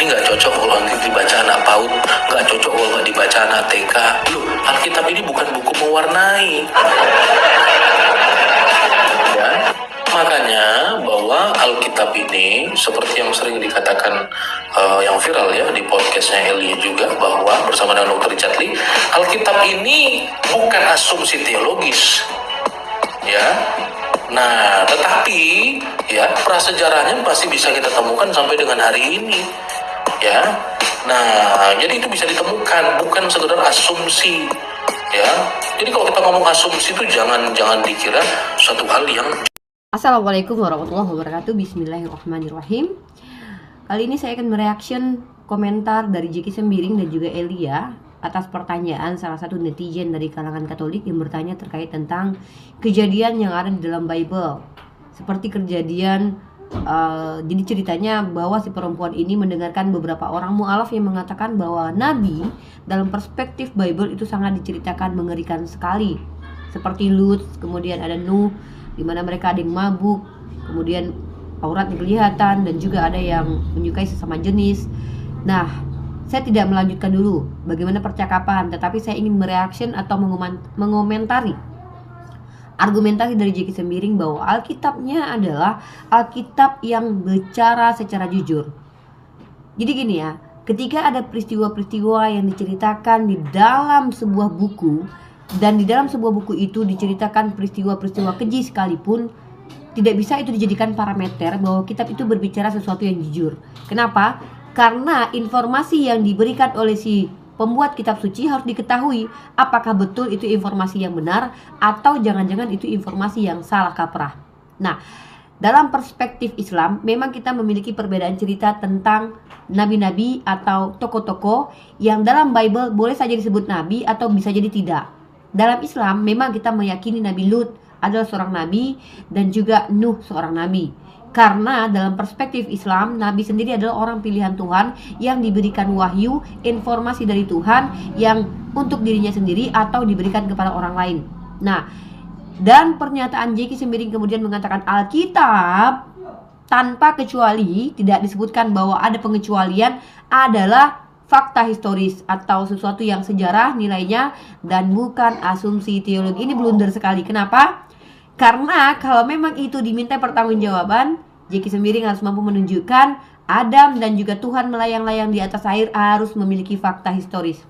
ini nggak cocok kalau nanti dibaca anak PAUD, nggak cocok kalau nggak dibaca anak TK. Loh, Alkitab ini bukan buku mewarnai. Ya, makanya bahwa Alkitab ini seperti yang sering dikatakan yang viral ya di podcastnya Elia juga, bahwa bersama dengan Dr. Richard Lee, Alkitab ini bukan asumsi teologis, ya. Nah, tetapi ya prasejarahnya pasti bisa kita temukan sampai dengan hari ini, ya. Nah, jadi itu bisa ditemukan, bukan sekedar asumsi, ya. Jadi kalau kita ngomong asumsi itu jangan dikira suatu hal yang. Assalamualaikum warahmatullahi wabarakatuh. Bismillahirrahmanirrahim. Kali ini saya akan mereaction komentar dari Jeki Sembiring dan juga Elia atas pertanyaan salah satu netizen dari kalangan Katolik yang bertanya terkait tentang kejadian yang ada di dalam Bible. Seperti kejadian jadi ceritanya bahwa si perempuan ini mendengarkan beberapa orang mu'alaf yang mengatakan bahwa Nabi dalam perspektif Bible itu sangat diceritakan mengerikan sekali. Seperti Lut, kemudian ada Nuh, di mana mereka ada yang mabuk, kemudian auratnya kelihatan, dan juga ada yang menyukai sesama jenis. Nah, saya tidak melanjutkan dulu bagaimana percakapan, tetapi saya ingin mereaction atau mengomentari argumentasi dari Jeki Sembiring bahwa Alkitabnya adalah Alkitab yang bicara secara jujur. Jadi gini ya, ketika ada peristiwa-peristiwa yang diceritakan di dalam sebuah buku, dan di dalam sebuah buku itu diceritakan peristiwa-peristiwa keji sekalipun, tidak bisa itu dijadikan parameter bahwa kitab itu berbicara sesuatu yang jujur. Kenapa? Karena informasi yang diberikan oleh si pembuat kitab suci harus diketahui apakah betul itu informasi yang benar atau jangan-jangan itu informasi yang salah kaprah. Nah, dalam perspektif Islam memang kita memiliki perbedaan cerita tentang nabi-nabi atau tokoh-tokoh yang dalam Bible boleh saja disebut nabi atau bisa jadi tidak. Dalam Islam memang kita meyakini Nabi Lut adalah seorang nabi dan juga Nuh seorang nabi. Karena dalam perspektif Islam, nabi sendiri adalah orang pilihan Tuhan yang diberikan wahyu, informasi dari Tuhan yang untuk dirinya sendiri atau diberikan kepada orang lain. Nah, dan pernyataan Jeki Sembiring kemudian mengatakan Alkitab tanpa kecuali, tidak disebutkan bahwa ada pengecualian, adalah fakta historis atau sesuatu yang sejarah nilainya dan bukan asumsi teologi. Ini blunder sekali. Kenapa? Karena kalau memang itu diminta pertanggungjawaban, Jeki Sembiring harus mampu menunjukkan Adam dan juga Tuhan melayang-layang di atas air harus memiliki fakta historis.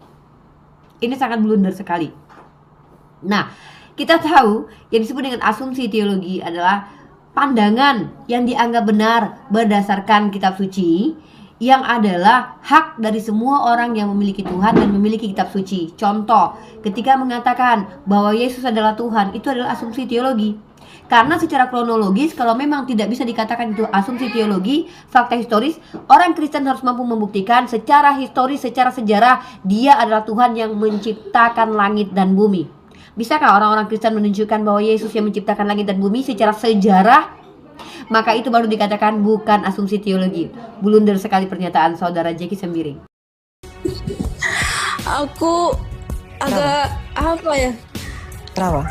Ini sangat blunder sekali. Nah, kita tahu yang disebut dengan asumsi teologi adalah pandangan yang dianggap benar berdasarkan kitab suci, yang adalah hak dari semua orang yang memiliki Tuhan dan memiliki kitab suci. Contoh, ketika mengatakan bahwa Yesus adalah Tuhan, itu adalah asumsi teologi. Karena secara kronologis, kalau memang tidak bisa dikatakan itu asumsi teologi, fakta historis, orang Kristen harus mampu membuktikan secara historis, secara sejarah, dia adalah Tuhan yang menciptakan langit dan bumi. Bisakah orang-orang Kristen menunjukkan bahwa Yesus yang menciptakan langit dan bumi secara sejarah? Maka itu baru dikatakan bukan asumsi teologi. Blunder sekali pernyataan saudara Jeki Sembiring. Aku agak apa ya? Kenapa?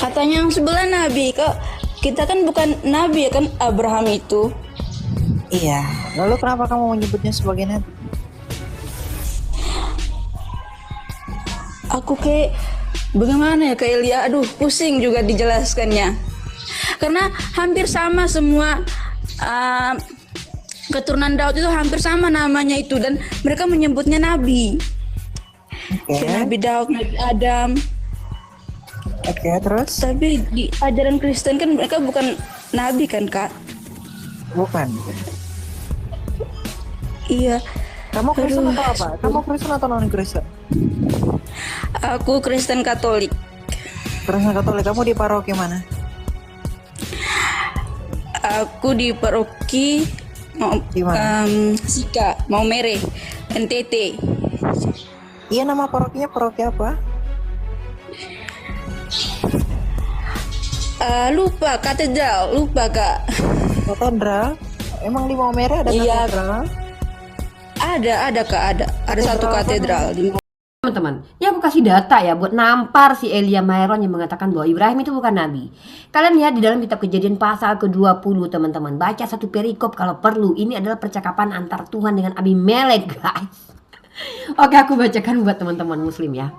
Katanya yang sebelah nabi, kok kita kan bukan nabi ya kan, Abraham itu. Iya. Lalu kenapa kamu menyebutnya sebagai nabi? Aku kayak bagaimana ya, kayak Elia, aduh pusing juga dijelaskannya. Karena hampir sama semua keturunan Daud itu hampir sama namanya itu, dan mereka menyebutnya nabi. Kayak Nabi Daud, Nabi Adam. Oke, terus? Tapi di ajaran Kristen kan mereka bukan nabi kan, Kak? Bukan. Iya. Kamu Kristen atau apa? Kamu Kristen atau non Kristen? Aku Kristen Katolik. Kristen Katolik. Kamu di paroki mana? Aku di paroki Sika, Maumere, NTT. Iya, nama parokinya paroki apa? Lupa, katedral, lupa Kak. Katedral? Emang di Maumere ada Iya. katedral? Ada Kak, ada satu katedral di teman-teman, ini aku kasih data ya buat nampar si Elia Myron yang mengatakan bahwa Ibrahim itu bukan nabi. Kalian lihat di dalam kitab Kejadian pasal ke-20 teman-teman. Baca satu perikop kalau perlu. Ini adalah percakapan antar Tuhan dengan Abimelek, guys. Oke, aku bacakan buat teman-teman muslim ya.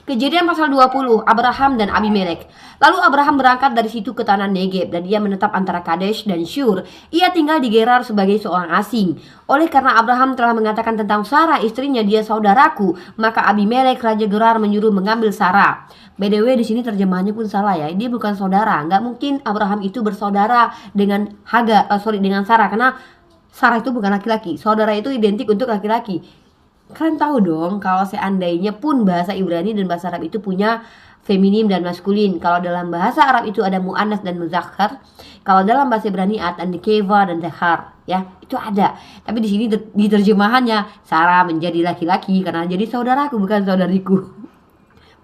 Kejadian pasal 20, Abraham dan Abimelek. Lalu Abraham berangkat dari situ ke tanah Negeb dan ia menetap antara Kadesh dan Syur. Ia tinggal di Gerar sebagai seorang asing. Oleh karena Abraham telah mengatakan tentang Sarah istrinya, dia saudaraku, maka Abimelek raja Gerar menyuruh mengambil Sarah. By the way, di sini terjemahannya pun salah ya. Dia bukan saudara. Nggak mungkin Abraham itu bersaudara dengan dengan Sarah, karena Sarah itu bukan laki-laki. Saudara itu identik untuk laki-laki. Kalian tahu dong kalau seandainya pun bahasa Ibrani dan bahasa Arab itu punya feminim dan maskulin. Kalau dalam bahasa Arab itu ada mu'annas dan muzakkar. Kalau dalam bahasa Ibrani ada nekeva dan zahar, ya. Itu ada. Tapi di sini di terjemahannya Sarah menjadi laki-laki karena jadi saudaraku bukan saudariku.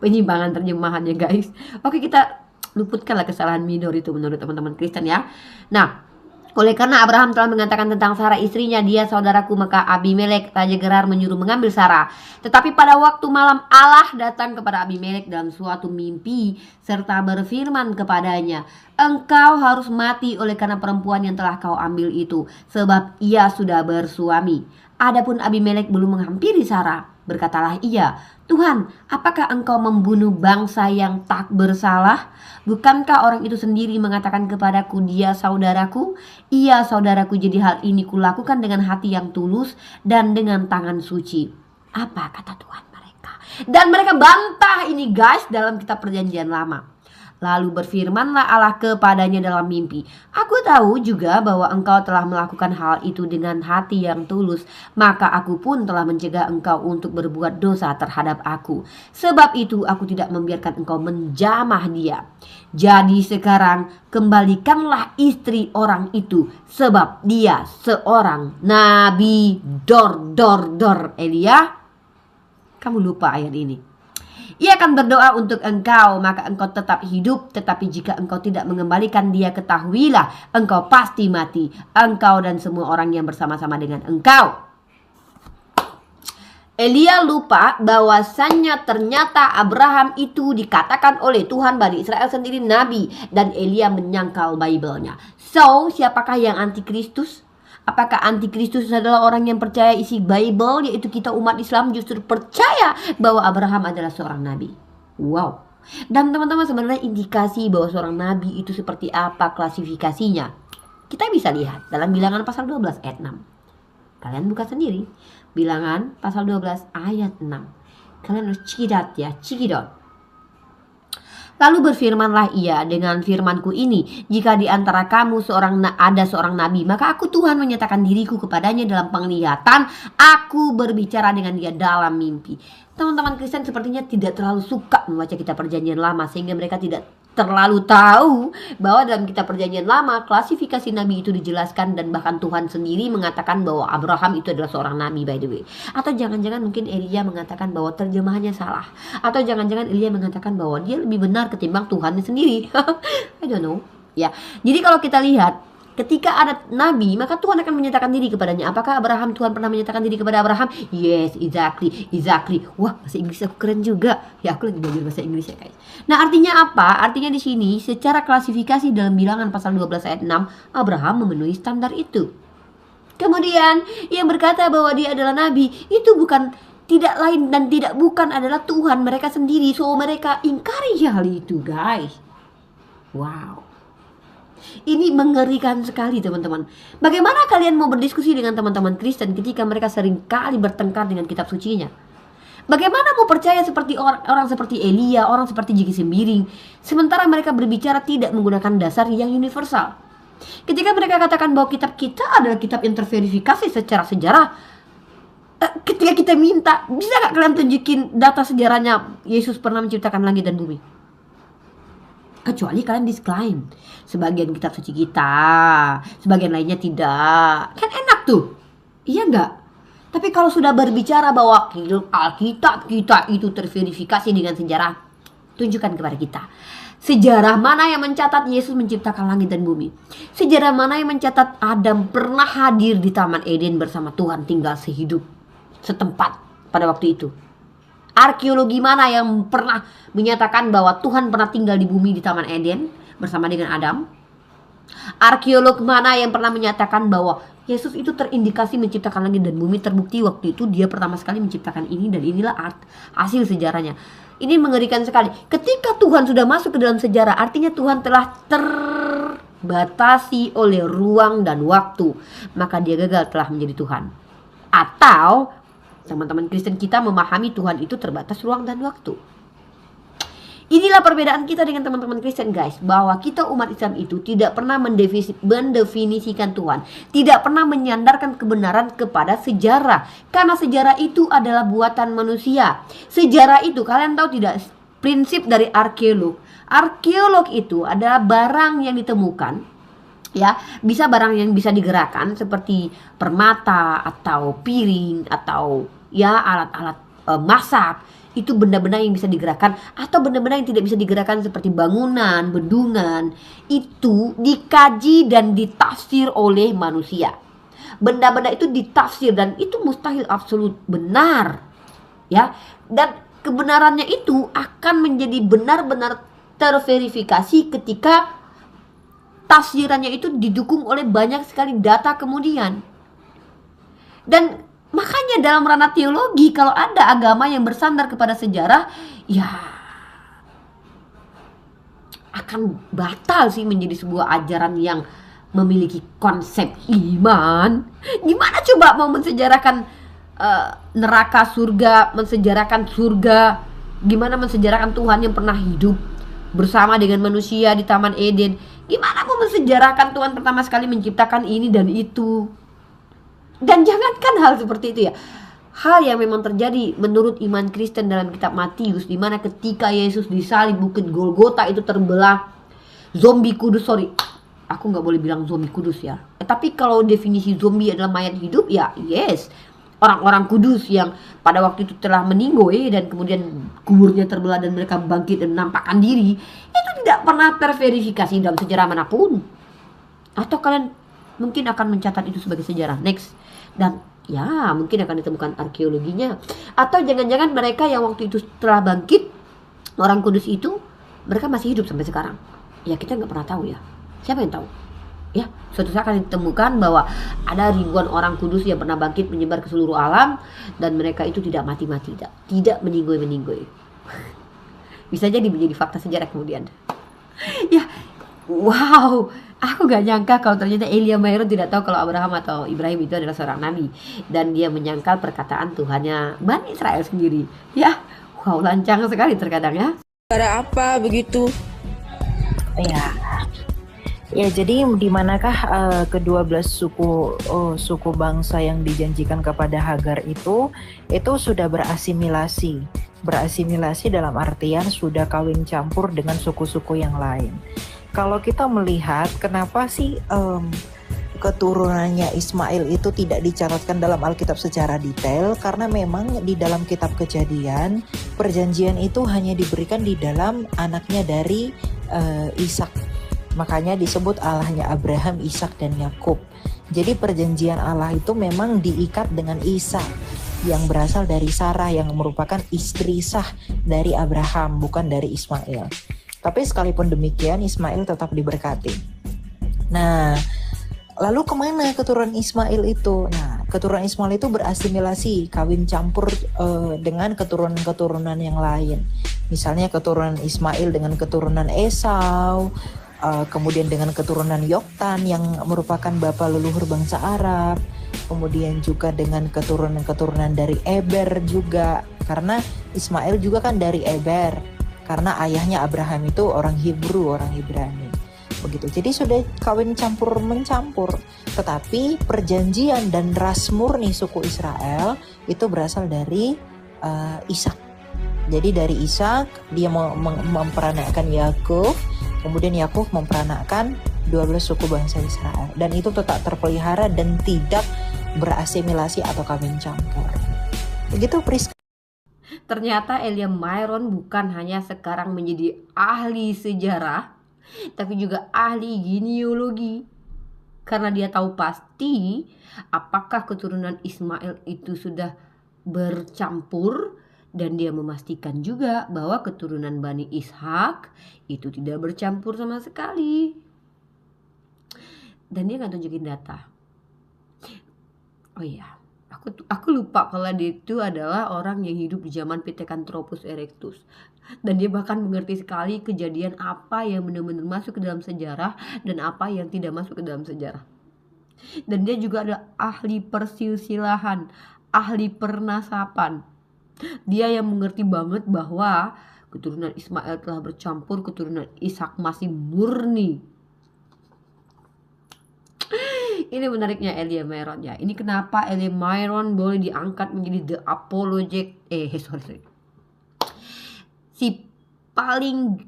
Penyimpangan terjemahannya, guys. Oke, kita luputkanlah kesalahan minor itu menurut teman-teman Kristen ya. Nah, oleh karena Abraham telah mengatakan tentang Sarah istrinya, dia saudaraku, maka Abimelek raja Gerar menyuruh mengambil Sarah. Tetapi pada waktu malam Allah datang kepada Abimelek dalam suatu mimpi serta berfirman kepadanya, engkau harus mati oleh karena perempuan yang telah kau ambil itu, sebab ia sudah bersuami. Adapun Abimelek belum menghampiri Sarah. Berkatalah ia, Tuhan, apakah engkau membunuh bangsa yang tak bersalah? Bukankah orang itu sendiri mengatakan kepadaku, dia saudaraku? Iya saudaraku, jadi hal ini kulakukan dengan hati yang tulus dan dengan tangan suci. Apa kata Tuhan mereka? Dan mereka bantah ini, guys, dalam kitab Perjanjian Lama. Lalu berfirmanlah Allah kepadanya dalam mimpi, aku tahu juga bahwa engkau telah melakukan hal itu dengan hati yang tulus, maka aku pun telah mencegah engkau untuk berbuat dosa terhadap aku. Sebab itu aku tidak membiarkan engkau menjamah dia. Jadi sekarang kembalikanlah istri orang itu, sebab dia seorang nabi. Elia, kamu lupa ayat ini. Ia akan berdoa untuk engkau, maka engkau tetap hidup. Tetapi jika engkau tidak mengembalikan dia, ketahuilah engkau pasti mati, engkau dan semua orang yang bersama-sama dengan engkau. Elia lupa bahwasannya ternyata Abraham itu dikatakan oleh Tuhan Bani Israel sendiri nabi, dan Elia menyangkal Bible-nya. So, siapakah yang antikristus? Apakah antikristus adalah orang yang percaya isi Bible, yaitu kita umat Islam justru percaya bahwa Abraham adalah seorang nabi? Wow. Dan teman-teman, sebenarnya indikasi bahwa seorang nabi itu seperti apa klasifikasinya, kita bisa lihat dalam Bilangan pasal 12 ayat 6. Kalian buka sendiri. Bilangan pasal 12 ayat 6. Kalian harus cidat ya, cidot. Lalu berfirmanlah ia dengan firmanku ini, jika di antara kamu ada seorang nabi, maka aku Tuhan menyatakan diriku kepadanya dalam penglihatan, aku berbicara dengan dia dalam mimpi. Teman-teman Kristen sepertinya tidak terlalu suka membaca kitab Perjanjian Lama, sehingga mereka tidak terlalu tahu bahwa dalam kitab Perjanjian Lama klasifikasi nabi itu dijelaskan, dan bahkan Tuhan sendiri mengatakan bahwa Abraham itu adalah seorang nabi, by the way. Atau jangan-jangan mungkin Elia mengatakan bahwa terjemahannya salah, atau jangan-jangan Elia mengatakan bahwa dia lebih benar ketimbang Tuhan sendiri. I don't know ya. Jadi kalau kita lihat, ketika ada nabi, maka Tuhan akan menyatakan diri kepadanya. Apakah Tuhan pernah menyatakan diri kepada Abraham? Yes, exactly. Wah, bahasa Inggris aku keren juga. Ya, aku lagi belajar bahasa Inggris ya, guys. Nah, artinya apa? Artinya di sini secara klasifikasi dalam Bilangan pasal 12 ayat 6, Abraham memenuhi standar itu. Kemudian yang berkata bahwa dia adalah nabi, itu tidak lain dan tidak bukan adalah Tuhan mereka sendiri. So mereka ingkari hal itu, guys. Wow. Ini mengerikan sekali, teman-teman. Bagaimana kalian mau berdiskusi dengan teman-teman Kristen ketika mereka sering kali bertengkar dengan kitab sucinya? Bagaimana mau percaya seperti orang seperti Elia, orang seperti J.K. Sembiring, sementara mereka berbicara tidak menggunakan dasar yang universal? Ketika mereka katakan bahwa kitab kita adalah kitab yang terverifikasi secara sejarah, ketika kita minta, bisa gak kalian tunjukin data sejarahnya Yesus pernah menciptakan langit dan bumi? Kecuali kalian disclaim sebagian kitab suci kita, sebagian lainnya tidak. Kan enak tuh, iya enggak? Tapi kalau sudah berbicara bahwa Alkitab kita itu terverifikasi dengan sejarah, tunjukkan kepada kita sejarah mana yang mencatat Yesus menciptakan langit dan bumi. Sejarah mana yang mencatat Adam pernah hadir di Taman Eden bersama Tuhan, tinggal sehidup setempat pada waktu itu. Arkeologi mana yang pernah menyatakan bahwa Tuhan pernah tinggal di bumi di Taman Eden bersama dengan Adam? Arkeolog mana yang pernah menyatakan bahwa Yesus itu terindikasi menciptakan langit dan bumi? Terbukti waktu itu dia pertama sekali menciptakan ini, dan inilah hasil sejarahnya. Ini mengerikan sekali. Ketika Tuhan sudah masuk ke dalam sejarah, artinya Tuhan telah terbatasi oleh ruang dan waktu. Maka dia gagal telah menjadi Tuhan. Atau teman-teman Kristen kita memahami Tuhan itu terbatas ruang dan waktu. Inilah perbedaan kita dengan teman-teman Kristen, guys. Bahwa kita umat Islam itu tidak pernah mendefinisikan Tuhan, tidak pernah menyandarkan kebenaran kepada sejarah. Karena sejarah itu adalah buatan manusia. Sejarah itu, kalian tahu tidak, prinsip dari arkeolog. Arkeolog itu adalah barang yang ditemukan, ya, bisa barang yang bisa digerakkan seperti permata atau piring atau ya alat-alat masak. Itu benda-benda yang bisa digerakkan, atau benda-benda yang tidak bisa digerakkan seperti bangunan, bendungan. Itu dikaji dan ditafsir oleh manusia. Benda-benda itu ditafsir dan itu mustahil absolut benar, ya. Dan kebenarannya itu akan menjadi benar-benar terverifikasi ketika tafsirannya itu didukung oleh banyak sekali data kemudian. Dan makanya dalam ranah teologi, kalau ada agama yang bersandar kepada sejarah, ya akan batal sih menjadi sebuah ajaran yang memiliki konsep iman. Gimana coba mau mensejarahkan neraka, surga, mensejarahkan surga? Gimana mensejarahkan Tuhan yang pernah hidup bersama dengan manusia di Taman Eden? Gimana mau mensejarahkan Tuhan pertama sekali menciptakan ini dan itu? Dan jangankan hal seperti itu ya, hal yang memang terjadi menurut iman Kristen dalam kitab Matius, di mana ketika Yesus disalib bukit Golgota itu terbelah, zombie kudus, aku nggak boleh bilang zombie kudus ya, tapi kalau definisi zombie adalah mayat hidup, ya yes, orang-orang kudus yang pada waktu itu telah meninggoy dan kemudian kuburnya terbelah dan mereka bangkit dan menampakkan diri, itu tidak pernah terverifikasi dalam sejarah manapun. Atau kalian mungkin akan mencatat itu sebagai sejarah next, dan ya mungkin akan ditemukan arkeologinya. Atau jangan-jangan mereka yang waktu itu telah bangkit, orang kudus itu, mereka masih hidup sampai sekarang. Ya kita nggak pernah tahu ya, siapa yang tahu ya. Suatu saat akan ditemukan bahwa ada ribuan orang kudus yang pernah bangkit menyebar ke seluruh alam, dan mereka itu tidak mati-mati, tidak meninggoy. Bisa jadi menjadi fakta sejarah kemudian. Ya, wow, aku gak nyangka kalau ternyata Elia Myron tidak tahu kalau Abraham atau Ibrahim itu adalah seorang nabi, dan dia menyangkal perkataan Tuhannya Bani Israel sendiri. Ya, wow, lancang sekali terkadang ya. Cara apa begitu? Ya, jadi di manakah ke-12 suku bangsa yang dijanjikan kepada Hagar itu sudah berasimilasi dalam artian sudah kawin campur dengan suku-suku yang lain. Kalau kita melihat kenapa sih keturunannya Ismail itu tidak dicatatkan dalam Alkitab secara detail, karena memang di dalam kitab Kejadian perjanjian itu hanya diberikan di dalam anaknya dari Ishak. Makanya disebut Allahnya Abraham, Ishak dan Yakub. Jadi perjanjian Allah itu memang diikat dengan Ishak yang berasal dari Sarah yang merupakan istri sah dari Abraham, bukan dari Ismail. Tapi sekalipun demikian Ismail tetap diberkati. Nah, lalu kemana keturunan Ismail itu? Nah, keturunan Ismail itu berasimilasi, kawin campur dengan keturunan-keturunan yang lain. Misalnya keturunan Ismail dengan keturunan Esau, kemudian dengan keturunan Yoktan yang merupakan bapa leluhur bangsa Arab, kemudian juga dengan keturunan-keturunan dari Eber juga, karena Ismail juga kan dari Eber, karena ayahnya Abraham itu orang Hebrew, orang Ibrani. Begitu. Jadi sudah kawin campur mencampur. Tetapi perjanjian dan ras murni suku Israel itu berasal dari Ishak. Jadi dari Ishak dia memperanakan Yakub, kemudian Yakub memperanakan 12 suku bangsa Israel, dan itu tetap terpelihara dan tidak berasimilasi atau kawin campur. Begitu, Priska. Ternyata Elia Myron bukan hanya sekarang menjadi ahli sejarah, tapi juga ahli genealogi. Karena dia tahu pasti apakah keturunan Ismail itu sudah bercampur Dan dia memastikan juga bahwa keturunan Bani Ishak itu tidak bercampur sama sekali. Dan dia nggak tunjukin data. Oh iya, aku lupa kalau dia itu adalah orang yang hidup di zaman Pithecanthropus erectus. Dan dia bahkan mengerti sekali kejadian apa yang benar-benar masuk ke dalam sejarah dan apa yang tidak masuk ke dalam sejarah. Dan dia juga adalah ahli persilsilahan, ahli pernasapan. Dia yang mengerti banget bahwa keturunan Ismail telah bercampur, keturunan Ishak masih murni. Ini menariknya Elia Myron ya. Ini kenapa Elia Myron boleh diangkat menjadi the apologet, si paling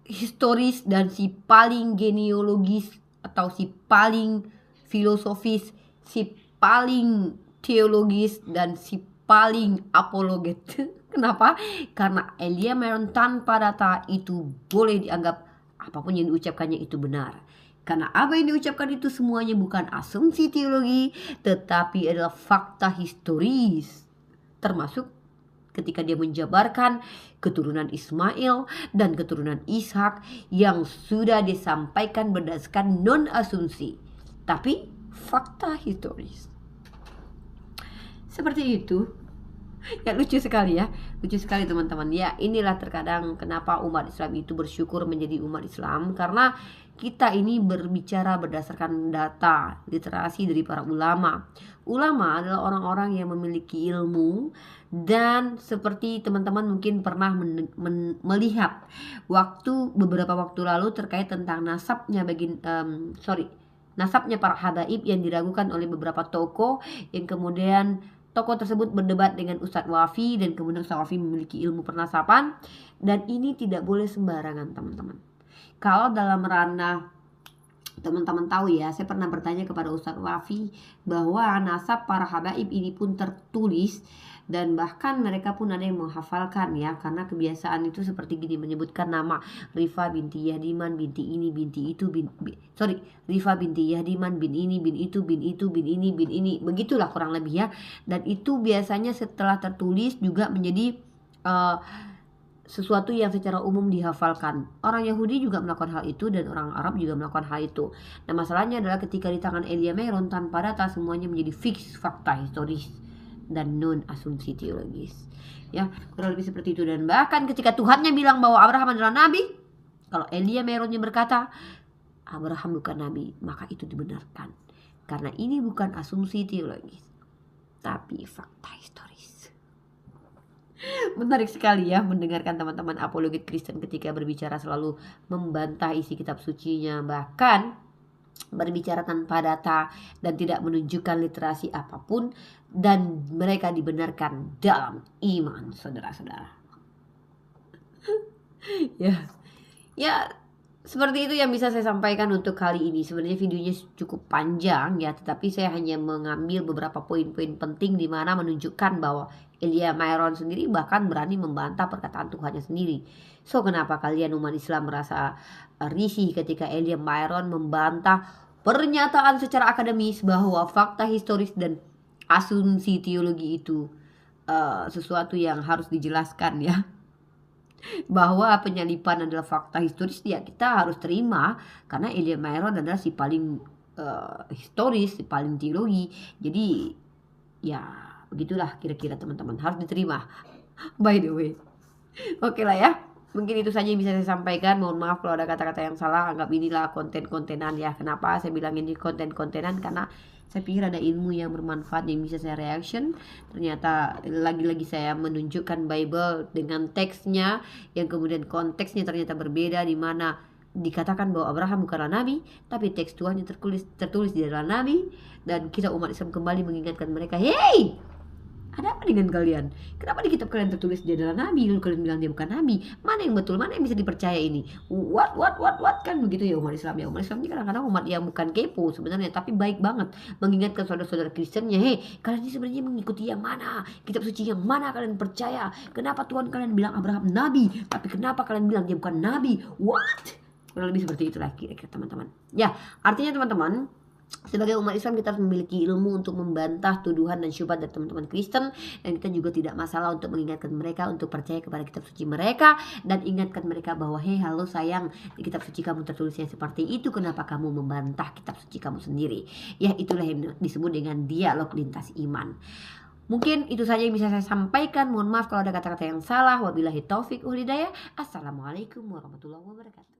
historis dan si paling genealogis atau si paling filosofis, si paling teologis dan si paling apologet. Kenapa? Karena Elia Myron tanpa data itu boleh dianggap apapun yang diucapkannya itu benar. Karena apa yang diucapkan itu semuanya bukan asumsi teologi, tetapi adalah fakta historis. Termasuk ketika dia menjabarkan keturunan Ismail dan keturunan Ishak yang sudah disampaikan berdasarkan non-asumsi, tapi fakta historis. Seperti itu. Ya lucu sekali ya. Lucu sekali teman-teman. Ya inilah terkadang kenapa umat Islam itu bersyukur menjadi umat Islam. Karena kita ini berbicara berdasarkan data, literasi dari para ulama. Ulama adalah orang-orang yang memiliki ilmu. Dan seperti teman-teman mungkin pernah melihat beberapa waktu lalu terkait tentang nasabnya nasabnya para habaib yang diragukan oleh beberapa tokoh yang kemudian tokoh tersebut berdebat dengan Ustadz Wafi dan kemudian Ustadz Wafi memiliki ilmu pernasaban. Dan ini tidak boleh sembarangan teman-teman. Kalau dalam ranah teman-teman tahu ya, saya pernah bertanya kepada Ustadz Wafi bahwa nasab para habaib ini pun tertulis dan bahkan mereka pun ada yang menghafalkan ya, karena kebiasaan itu seperti gini, menyebutkan nama Rifa binti Yahdiman binti ini binti itu Rifa binti Yahdiman bin ini bin itu bin itu bin ini bin ini, begitulah kurang lebih ya. Dan itu biasanya setelah tertulis juga menjadi sesuatu yang secara umum dihafalkan. Orang Yahudi juga melakukan hal itu dan orang Arab juga melakukan hal itu. Nah masalahnya adalah ketika di tangan Elia Myron tanpa data semuanya menjadi fix fakta historis dan non asumsi teologis. Ya, kurang lebih seperti itu. Dan bahkan ketika Tuhannya bilang bahwa Abraham adalah nabi, kalau Elia Myronnya berkata Abraham bukan nabi, maka itu dibenarkan. Karena ini bukan asumsi teologis, tapi fakta historis. Menarik sekali ya mendengarkan teman-teman apologet Kristen ketika berbicara selalu membantah isi kitab sucinya, bahkan berbicara tanpa data dan tidak menunjukkan literasi apapun, dan mereka dibenarkan dalam iman, saudara-saudara. Ya seperti itu yang bisa saya sampaikan untuk kali ini. Sebenarnya videonya cukup panjang ya, tetapi saya hanya mengambil beberapa poin-poin penting di mana menunjukkan bahwa Elia Myron sendiri bahkan berani membantah perkataan Tuhannya sendiri. So kenapa kalian umat Islam merasa risih ketika Elia Myron membantah pernyataan secara akademis bahwa fakta historis dan asumsi teologi itu sesuatu yang harus dijelaskan ya. Bahwa penyalipan adalah fakta historis, ya kita harus terima karena Elia Myron adalah si paling historis, si paling teologi. Jadi ya begitulah kira-kira teman-teman, harus diterima. By the way, oke lah ya, mungkin itu saja yang bisa saya sampaikan. Mohon maaf kalau ada kata-kata yang salah. Anggap inilah konten-kontenan ya. Kenapa saya bilang ini konten-kontenan? Karena saya pikir ada ilmu yang bermanfaat yang bisa saya reaction. Ternyata lagi-lagi saya menunjukkan Bible dengan teksnya yang kemudian konteksnya ternyata berbeda, di mana dikatakan bahwa Abraham bukanlah nabi, tapi teks Tuhan yang tertulis di dalam nabi. Dan kita umat Islam kembali mengingatkan mereka, hey, ada apa dengan kalian? Kenapa di kitab kalian tertulis dia adalah nabi, lalu kalian bilang dia bukan nabi? Mana yang betul? Mana yang bisa dipercaya ini? What? Kan begitu ya umat Islam ya. Umat Islam ini kadang-kadang umat yang bukan kepo sebenarnya, tapi baik banget mengingatkan saudara-saudara Kristennya, hey, kalian ini sebenarnya mengikuti yang mana? Kitab suci yang mana kalian percaya? Kenapa Tuhan kalian bilang Abraham nabi, tapi kenapa kalian bilang dia bukan nabi? What? Kurang lebih seperti itulah kira-kira teman-teman. Ya, artinya teman-teman, Sebagai umat Islam kita harus memiliki ilmu untuk membantah tuduhan dan syubhat dari teman-teman Kristen, dan kita juga tidak masalah untuk mengingatkan mereka untuk percaya kepada kitab suci mereka dan ingatkan mereka bahwa halo sayang, di kitab suci kamu tertulisnya seperti itu, kenapa kamu membantah kitab suci kamu sendiri? Ya, itulah yang disebut dengan dialog lintas iman. Mungkin itu saja yang bisa saya sampaikan. Mohon maaf kalau ada kata-kata yang salah. Wabillahi taufik wal hidayah. Assalamualaikum warahmatullahi wabarakatuh.